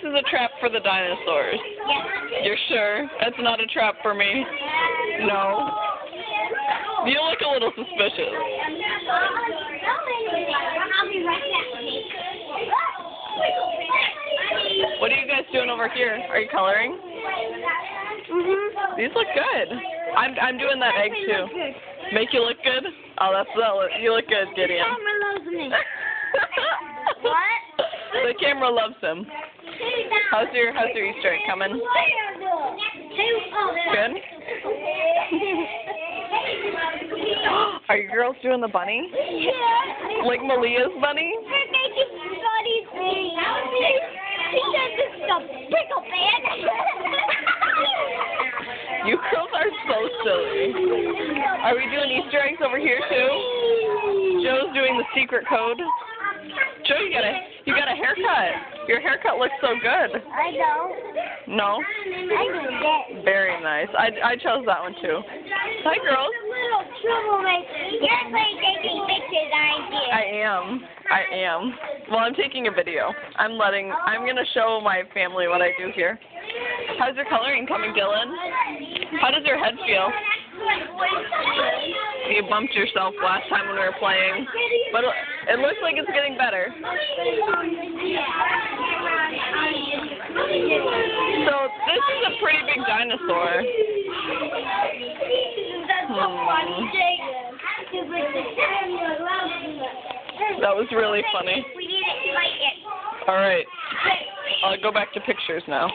is a trap for the dinosaurs. Yes. You're sure? It's not a trap for me? No? You look a little suspicious. I'll be right back. What are you guys doing over here? Are you coloring? These look good. I'm doing that egg too. Make you look good? Oh, you look good, Gideon. The camera loves me. What? The camera loves him. How's your Easter egg coming? Good? Are you girls doing the bunny? Yeah. Like Malia's bunny? We're making funny things. She said this is a pickle man. You girls are so silly. Are we doing Easter eggs over here too? Joe's doing the secret code. Joe, you got a haircut. Your haircut looks so good. I don't. No? I do that. Very nice. I chose that one too. Hi, girls. Little troublemaker. You're playing taking pictures, aren't you? I am. Well, I'm taking a video. I'm gonna show my family what I do here. How's your coloring coming, Dylan? How does your head feel? You bumped yourself last time when we were playing, but it looks like it's getting better. So this is a pretty big dinosaur. That was really funny. All right, I'll go back to pictures now.